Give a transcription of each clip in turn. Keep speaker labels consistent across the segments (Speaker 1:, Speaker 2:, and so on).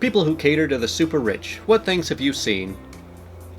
Speaker 1: People who cater to the super rich. What things have you seen?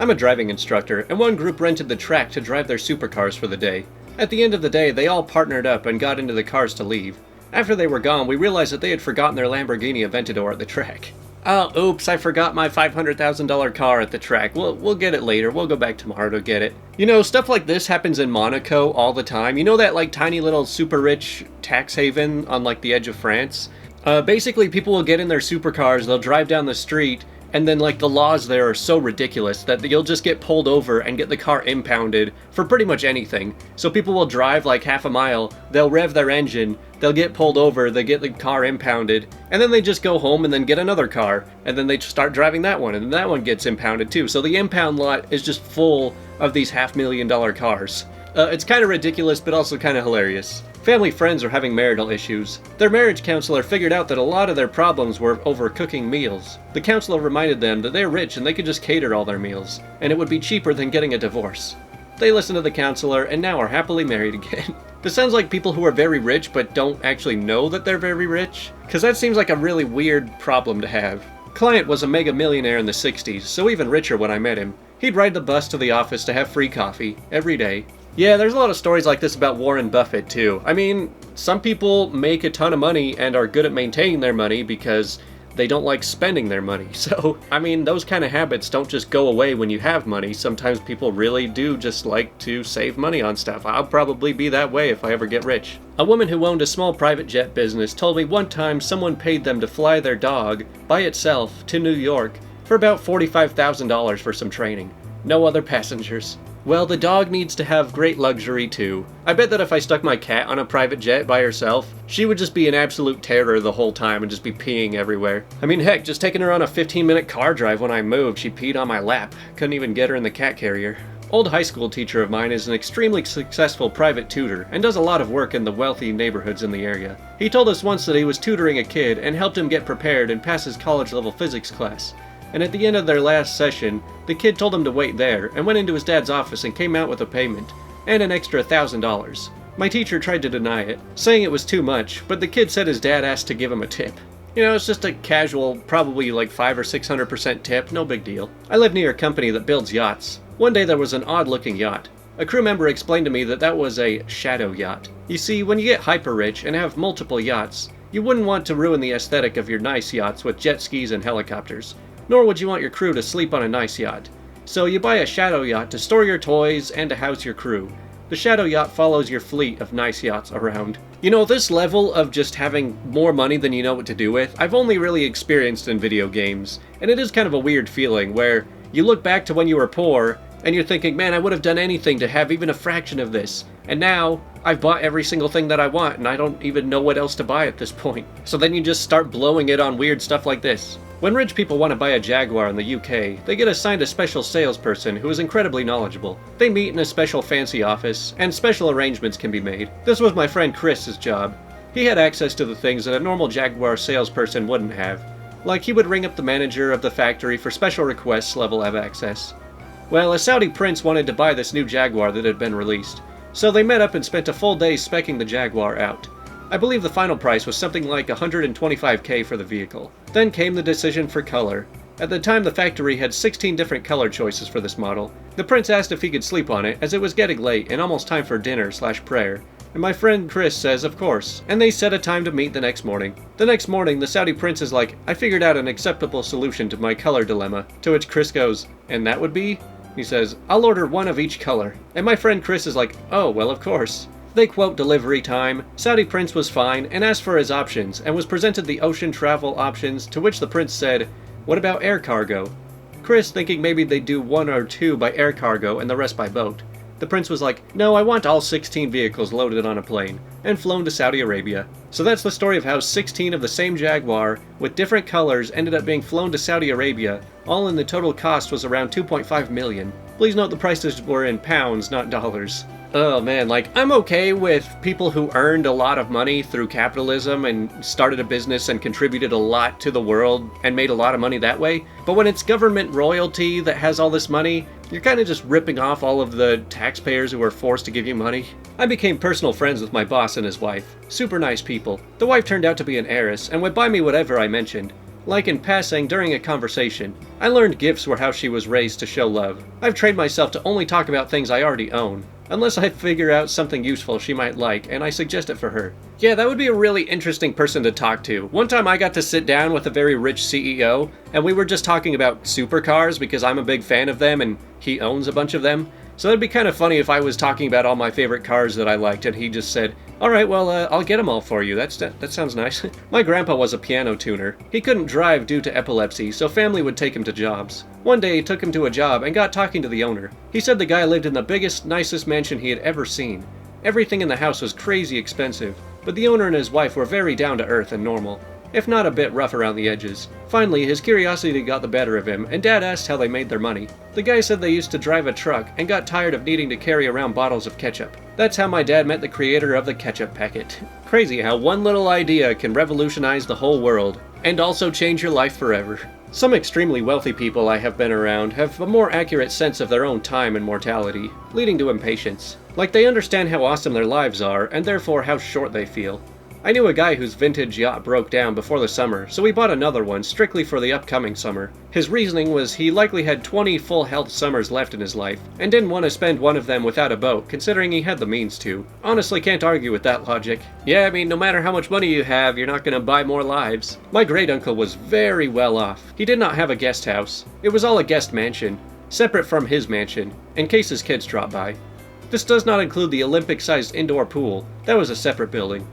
Speaker 1: I'm a driving instructor, and one group rented the track to drive their supercars for the day. At the end of the day, they all partnered up and got into the cars to leave. After they were gone, we realized that they had forgotten their Lamborghini Aventador at the track. Oh, oops, I forgot my $500,000 car at the track. We'll get it later. We'll go back tomorrow to get it. You know, stuff like this happens in Monaco all the time. You know that, like, tiny little super rich tax haven on, like, the edge of France? Basically, people will get in their supercars, they'll drive down the street, and then, like, the laws there are so ridiculous that you'll just get pulled over and get the car impounded for pretty much anything. So people will drive, like, half a mile, they'll rev their engine, they'll get pulled over, they get the car impounded, and then they just go home and then get another car, and then they start driving that one, and then that one gets impounded too. So the impound lot is just full of these $500,000 cars. It's kind of ridiculous, but also kind of hilarious. Family friends are having marital issues. Their marriage counselor figured out that a lot of their problems were over cooking meals. The counselor reminded them that they're rich and they could just cater all their meals, and it would be cheaper than getting a divorce. They listened to the counselor and now are happily married again. This sounds like people who are very rich but don't actually know that they're very rich, because that seems like a really weird problem to have. Client was a mega millionaire in the 60s, so even richer when I met him. He'd ride the bus to the office to have free coffee every day. Yeah, there's a lot of stories like this about Warren Buffett too. I mean, some people make a ton of money and are good at maintaining their money because they don't like spending their money. So, I mean, those kind of habits don't just go away when you have money. Sometimes people really do just like to save money on stuff. I'll probably be that way if I ever get rich. A woman who owned a small private jet business told me one time someone paid them to fly their dog by itself to New York for about $45,000 for some training. No other passengers. Well, the dog needs to have great luxury too. I bet that if I stuck my cat on a private jet by herself, she would just be an absolute terror the whole time and just be peeing everywhere. I mean, heck, just taking her on a 15-minute car drive when I moved, she peed on my lap. Couldn't even get her in the cat carrier. Old high school teacher of mine is an extremely successful private tutor and does a lot of work in the wealthy neighborhoods in the area. He told us once that he was tutoring a kid and helped him get prepared and pass his college-level physics class. And at the end of their last session, the kid told him to wait there and went into his dad's office and came out with a payment, and an extra $1,000. My teacher tried to deny it, saying it was too much, but the kid said his dad asked to give him a tip. You know, it's just a casual, probably like 500 or 600% tip, no big deal. I live near a company that builds yachts. One day there was an odd-looking yacht. A crew member explained to me that that was a shadow yacht. You see, when you get hyper-rich and have multiple yachts, you wouldn't want to ruin the aesthetic of your nice yachts with jet skis and helicopters. Nor would you want your crew to sleep on a nice yacht. So you buy a shadow yacht to store your toys and to house your crew. The shadow yacht follows your fleet of nice yachts around. You know, this level of just having more money than you know what to do with, I've only really experienced in video games. And it is kind of a weird feeling where you look back to when you were poor and you're thinking, man, I would have done anything to have even a fraction of this. And now, I've bought every single thing that I want and I don't even know what else to buy at this point. So then you just start blowing it on weird stuff like this. When rich people want to buy a Jaguar in the UK, they get assigned a special salesperson who is incredibly knowledgeable. They meet in a special fancy office, and special arrangements can be made. This was my friend Chris's job. He had access to the things that a normal Jaguar salesperson wouldn't have. Like he would ring up the manager of the factory for special requests level of access. Well, a Saudi prince wanted to buy this new Jaguar that had been released, so they met up and spent a full day speccing the Jaguar out. I believe the final price was something like $125K for the vehicle. Then came the decision for color. At the time, the factory had 16 different color choices for this model. The prince asked if he could sleep on it, as it was getting late and almost time for dinner/prayer. And my friend Chris says, of course, and they set a time to meet the next morning. The next morning, the Saudi prince is like, I figured out an acceptable solution to my color dilemma. To which Chris goes, and that would be? He says, I'll order one of each color. And my friend Chris is like, oh, well, of course. They quote delivery time. Saudi prince was fine and asked for his options and was presented the ocean travel options, to which the prince said, what about air cargo? Chris thinking maybe they'd do one or two by air cargo and the rest by boat. The prince was like, no, I want all 16 vehicles loaded on a plane, and flown to Saudi Arabia. So that's the story of how 16 of the same Jaguar, with different colors, ended up being flown to Saudi Arabia, all in the total cost was around $2.5 million. Please note the prices were in pounds, not dollars. Oh man, like, I'm okay with people who earned a lot of money through capitalism and started a business and contributed a lot to the world and made a lot of money that way, but when it's government royalty that has all this money, you're kind of just ripping off all of the taxpayers who are forced to give you money. I became personal friends with my boss and his wife. Super nice people. The wife turned out to be an heiress and would buy me whatever I mentioned. like in passing during a conversation. I learned gifts were how she was raised to show love. I've trained myself to only talk about things I already own, unless I figure out something useful she might like and I suggest it for her. Yeah, that would be a really interesting person to talk to. One time I got to sit down with a very rich CEO, and we were just talking about supercars because I'm a big fan of them and he owns a bunch of them. So it'd be kind of funny if I was talking about all my favorite cars that I liked and he just said, "Alright, well, I'll get them all for you. That sounds nice." My grandpa was a piano tuner. He couldn't drive due to epilepsy, so family would take him to jobs. One day he took him to a job and got talking to the owner. He said the guy lived in the biggest, nicest mansion he had ever seen. Everything in the house was crazy expensive, but the owner and his wife were very down to earth and normal, if not a bit rough around the edges. Finally, his curiosity got the better of him, and Dad asked how they made their money. The guy said they used to drive a truck and got tired of needing to carry around bottles of ketchup. That's how my dad met the creator of the ketchup packet. Crazy how one little idea can revolutionize the whole world, and also change your life forever. Some extremely wealthy people I have been around have a more accurate sense of their own time and mortality, leading to impatience. Like they understand how awesome their lives are, and therefore how short they feel. I knew a guy whose vintage yacht broke down before the summer, so he bought another one strictly for the upcoming summer. His reasoning was he likely had 20 full health summers left in his life, and didn't want to spend one of them without a boat, considering he had the means to. Honestly, can't argue with that logic. Yeah, I mean, no matter how much money you have, you're not gonna buy more lives. My great-uncle was very well off. He did not have a guest house. It was all a guest mansion, separate from his mansion, in case his kids dropped by. This does not include the Olympic-sized indoor pool. That was a separate building.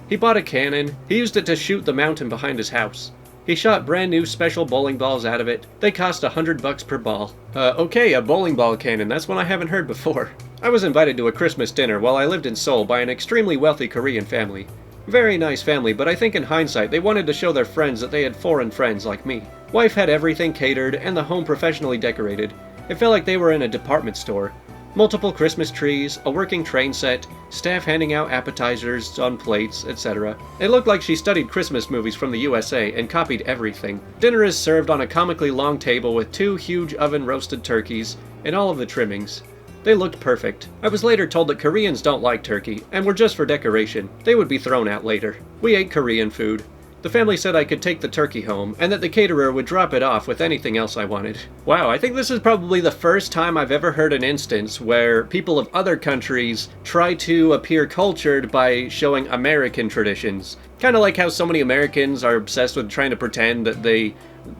Speaker 1: He bought a cannon. He used it to shoot the mountain behind his house. He shot brand new special bowling balls out of it. They cost $100 per ball. Okay, a bowling ball cannon. That's one I haven't heard before. I was invited to a Christmas dinner while I lived in Seoul by an extremely wealthy Korean family. Very nice family, but I think in hindsight they wanted to show their friends that they had foreign friends like me. Wife had everything catered and the home professionally decorated. It felt like they were in a department store. Multiple Christmas trees, a working train set, staff handing out appetizers on plates, etc. It looked like she studied Christmas movies from the USA and copied everything. Dinner is served on a comically long table with 2 huge oven-roasted turkeys and all of the trimmings. They looked perfect. I was later told that Koreans don't like turkey and were just for decoration. They would be thrown out later. We ate Korean food. The family said I could take the turkey home, and that the caterer would drop it off with anything else I wanted. Wow, I think this is probably the first time I've ever heard an instance where people of other countries try to appear cultured by showing American traditions. Kind of like how so many Americans are obsessed with trying to pretend that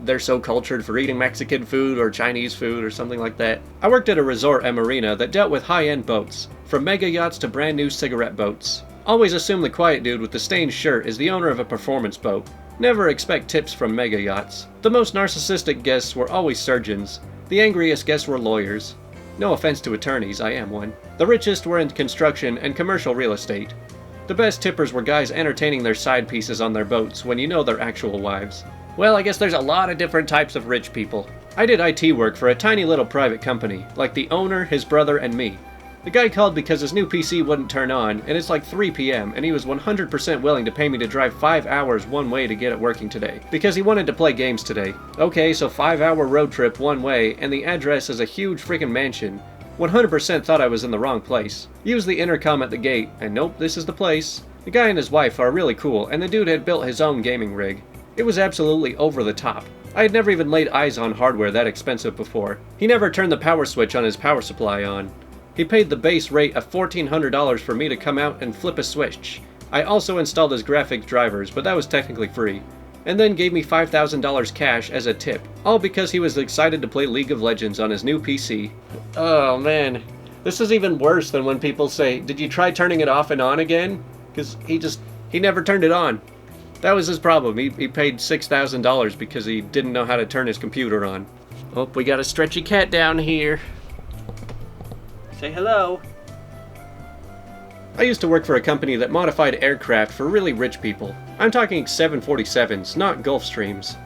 Speaker 1: they're so cultured for eating Mexican food or Chinese food or something like that. I worked at a resort and marina that dealt with high-end boats, from mega yachts to brand new cigarette boats. Always assume the quiet dude with the stained shirt is the owner of a performance boat. Never expect tips from mega yachts. The most narcissistic guests were always surgeons. The angriest guests were lawyers. No offense to attorneys, I am one. The richest were in construction and commercial real estate. The best tippers were guys entertaining their side pieces on their boats when you know they're actual wives. Well, I guess there's a lot of different types of rich people. I did IT work for a tiny little private company, like the owner, his brother, and me. The guy called because his new PC wouldn't turn on, and it's like 3 p.m., and he was 100% willing to pay me to drive 5 hours one way to get it working today, because he wanted to play games today. Okay, so 5-hour road trip one way, and the address is a huge freaking mansion. 100% thought I was in the wrong place. Used the intercom at the gate, and nope, this is the place. The guy and his wife are really cool, and the dude had built his own gaming rig. It was absolutely over the top. I had never even laid eyes on hardware that expensive before. He never turned the power switch on his power supply on. He paid the base rate of $1,400 for me to come out and flip a switch. I also installed his graphics drivers, but that was technically free. And then gave me $5,000 cash as a tip, all because he was excited to play League of Legends on his new PC. Oh man, this is even worse than when people say, "Did you try turning it off and on again?" Because he never turned it on. That was his problem. He paid $6,000 because he didn't know how to turn his computer on. Oh, we got a stretchy cat down here. Say hello. I used to work for a company that modified aircraft for really rich people. I'm talking 747s, not Gulfstreams.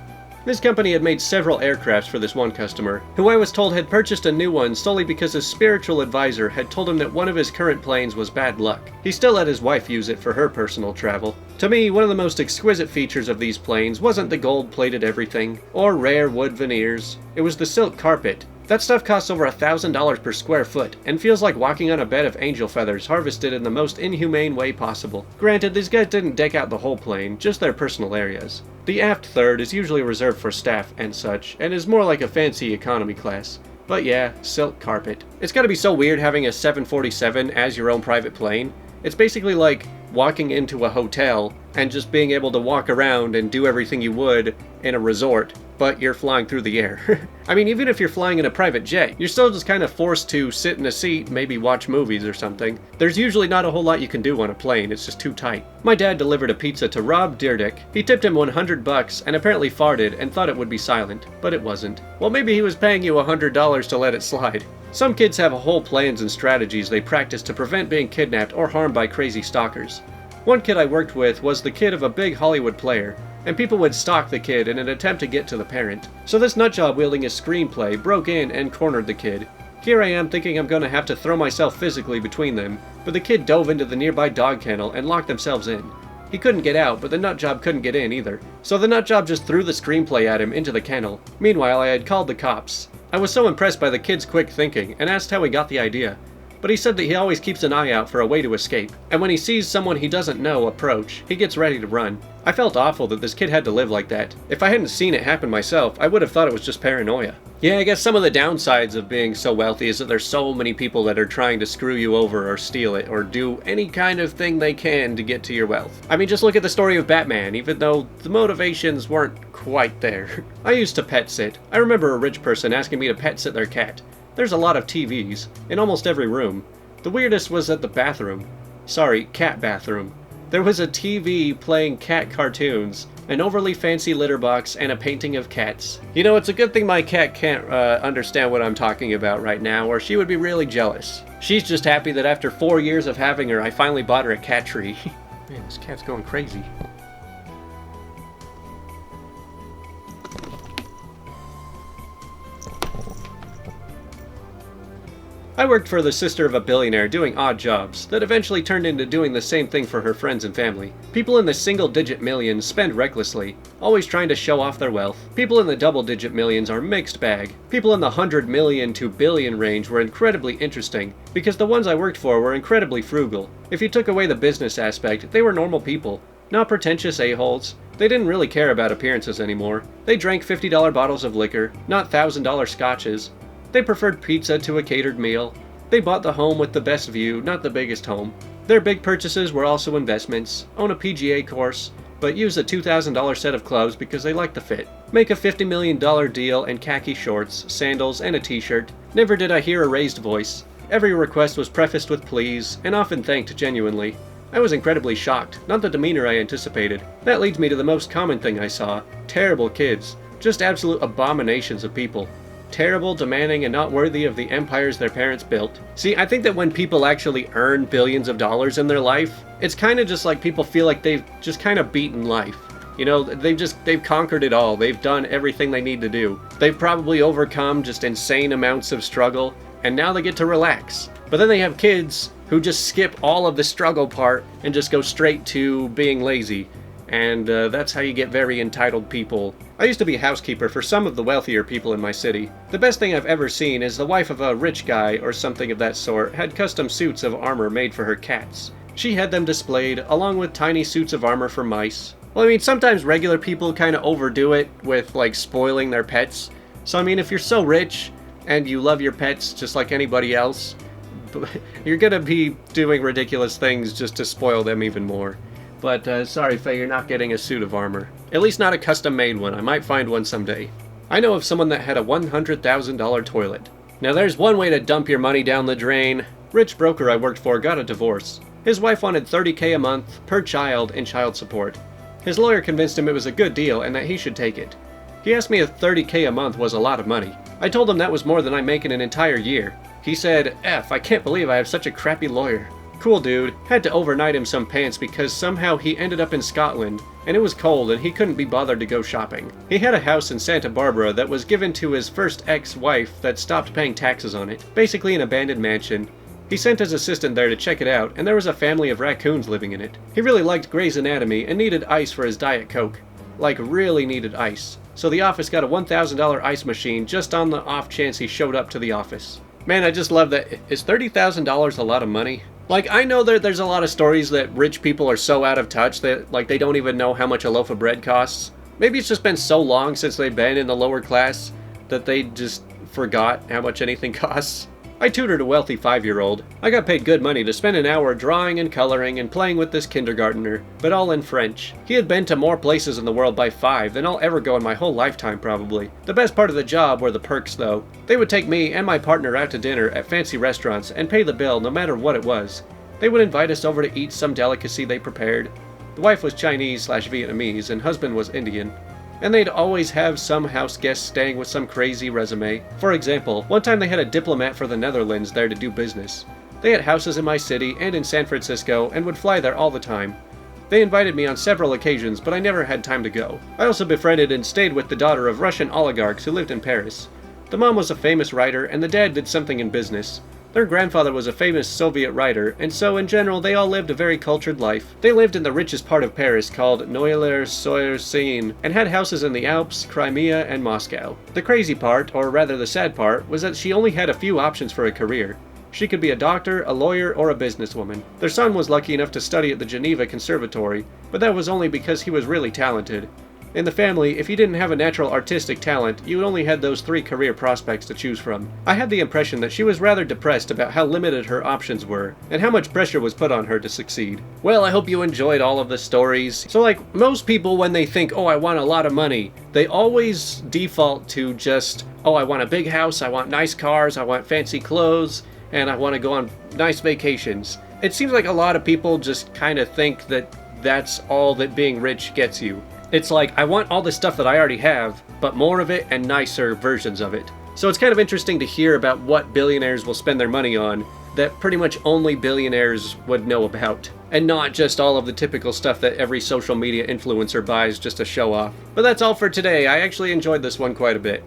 Speaker 1: This company had made several aircrafts for this one customer, who I was told had purchased a new one solely because his spiritual advisor had told him that one of his current planes was bad luck. He still let his wife use it for her personal travel. To me, one of the most exquisite features of these planes wasn't the gold-plated everything, or rare wood veneers. It was the silk carpet, That stuff costs over $1,000 per square foot, and feels like walking on a bed of angel feathers harvested in the most inhumane way possible. Granted, these guys didn't deck out the whole plane, just their personal areas. The aft third is usually reserved for staff and such, and is more like a fancy economy class. But yeah, silk carpet. It's gotta be so weird having a 747 as your own private plane. It's basically like walking into a hotel and just being able to walk around and do everything you would in a resort, but you're flying through the air. I mean, even if you're flying in a private jet, you're still just kind of forced to sit in a seat, maybe watch movies or something. There's usually not a whole lot you can do on a plane, it's just too tight. My dad delivered a pizza to Rob Deerdick. He tipped him $100 and apparently farted and thought it would be silent, but it wasn't. Well, maybe he was paying you $100 to let it slide. Some kids have whole plans and strategies they practice to prevent being kidnapped or harmed by crazy stalkers. One kid I worked with was the kid of a big Hollywood player, and people would stalk the kid in an attempt to get to the parent. So this nutjob wielding his screenplay broke in and cornered the kid. Here I am thinking I'm gonna have to throw myself physically between them, but the kid dove into the nearby dog kennel and locked themselves in. He couldn't get out, but the nutjob couldn't get in either. So the nutjob just threw the screenplay at him into the kennel. Meanwhile, I had called the cops. I was so impressed by the kid's quick thinking and asked how he got the idea. But he said that he always keeps an eye out for a way to escape, and when he sees someone he doesn't know approach, he gets ready to run. I felt awful that this kid had to live like that. If I hadn't seen it happen myself, I would have thought it was just paranoia. Yeah, I guess some of the downsides of being so wealthy is that there's so many people that are trying to screw you over or steal it or do any kind of thing they can to get to your wealth. I mean, just look at the story of Batman, even though the motivations weren't quite there. I used to pet sit. I remember a rich person asking me to pet sit their cat. There's a lot of TVs, in almost every room. The weirdest was at the bathroom. Sorry, cat bathroom. There was a TV playing cat cartoons, an overly fancy litter box, and a painting of cats. You know, it's a good thing my cat can't understand what I'm talking about right now, or she would be really jealous. She's just happy that after 4 years of having her, I finally bought her a cat tree. Man, this cat's going crazy. I worked for the sister of a billionaire doing odd jobs that eventually turned into doing the same thing for her friends and family. People in the single-digit millions spend recklessly, always trying to show off their wealth. People in the double-digit millions are mixed bag. People in the 100 million to billion range were incredibly interesting, because the ones I worked for were incredibly frugal. If you took away the business aspect, they were normal people, not pretentious a-holes. They didn't really care about appearances anymore. They drank $50 bottles of liquor, not $1,000 scotches. They preferred pizza to a catered meal. They bought the home with the best view, not the biggest home. Their big purchases were also investments. Own a PGA course, but use a $2,000 set of clubs because they like the fit. Make a $50 million deal in khaki shorts, sandals, and a t-shirt. Never did I hear a raised voice. Every request was prefaced with please, and often thanked genuinely. I was incredibly shocked, not the demeanor I anticipated. That leads me to the most common thing I saw. Terrible kids. Just absolute abominations of people. Terrible, demanding, and not worthy of the empires their parents built. See, I think that when people actually earn billions of dollars in their life, it's kind of just like people feel like they've just kind of beaten life. You know, they've conquered it all. They've done everything they need to do. They've probably overcome just insane amounts of struggle, and now they get to relax. But then they have kids who just skip all of the struggle part and just go straight to being lazy. And that's how you get very entitled people. I used to be a housekeeper for some of the wealthier people in my city. The best thing I've ever seen is the wife of a rich guy or something of that sort had custom suits of armor made for her cats. She had them displayed, along with tiny suits of armor for mice. Well, I mean, sometimes regular people kind of overdo it with, like, spoiling their pets. So, I mean, if you're so rich and you love your pets just like anybody else, you're gonna be doing ridiculous things just to spoil them even more. But sorry, Faye, you're not getting a suit of armor. At least not a custom-made one. I might find one someday. I know of someone that had a $100,000 toilet. Now there's one way to dump your money down the drain. Rich broker I worked for got a divorce. His wife wanted $30K a month, per child, in child support. His lawyer convinced him it was a good deal and that he should take it. He asked me if $30K a month was a lot of money. I told him that was more than I make in an entire year. He said, I can't believe I have such a crappy lawyer. Cool dude. Had to overnight him some pants because somehow he ended up in Scotland, and it was cold and he couldn't be bothered to go shopping. He had a house in Santa Barbara that was given to his first ex-wife that stopped paying taxes on it. Basically an abandoned mansion. He sent his assistant there to check it out, and there was a family of raccoons living in it. He really liked Grey's Anatomy and needed ice for his Diet Coke. Like, really needed ice. so the office got a $1,000 ice machine just on the off chance he showed up to the office. Man, I just love that. Is $30,000 a lot of money? Like, I know that there's a lot of stories that rich people are so out of touch that, like, they don't even know how much a loaf of bread costs. Maybe it's just been so long since they've been in the lower class that they just forgot how much anything costs. I tutored a wealthy 5-year-old. I got paid good money to spend an hour drawing and coloring and playing with this kindergartner, but all in French. He had been to more places in the world by 5 than I'll ever go in my whole lifetime probably. The best part of the job were the perks though. They would take me and my partner out to dinner at fancy restaurants and pay the bill no matter what it was. They would invite us over to eat some delicacy they prepared. The wife was Chinese/Vietnamese and husband was Indian. And they'd always have some house guest staying with some crazy resume. For example, one time they had a diplomat for the Netherlands there to do business. They had houses in my city and in San Francisco and would fly there all the time. They invited me on several occasions, but I never had time to go. I also befriended and stayed with the daughter of Russian oligarchs who lived in Paris. The mom was a famous writer and the dad did something in business. Their grandfather was a famous Soviet writer, and so in general they all lived a very cultured life. They lived in the richest part of Paris called Noyers-sur-Seine, and had houses in the Alps, Crimea, and Moscow. The crazy part, or rather the sad part, was that she only had a few options for a career. She could be a doctor, a lawyer, or a businesswoman. Their son was lucky enough to study at the Geneva Conservatory, but that was only because he was really talented. In the family, if you didn't have a natural artistic talent, you only had those 3 career prospects to choose from. I had the impression that she was rather depressed about how limited her options were, and how much pressure was put on her to succeed. Well, I hope you enjoyed all of the stories. So like, most people when they think, oh, I want a lot of money, they always default to just, oh, I want a big house, I want nice cars, I want fancy clothes, and I want to go on nice vacations. It seems like a lot of people just kind of think that that's all that being rich gets you. It's like, I want all the stuff that I already have, but more of it and nicer versions of it. So it's kind of interesting to hear about what billionaires will spend their money on that pretty much only billionaires would know about, and not just all of the typical stuff that every social media influencer buys just to show off. But that's all for today. I actually enjoyed this one quite a bit.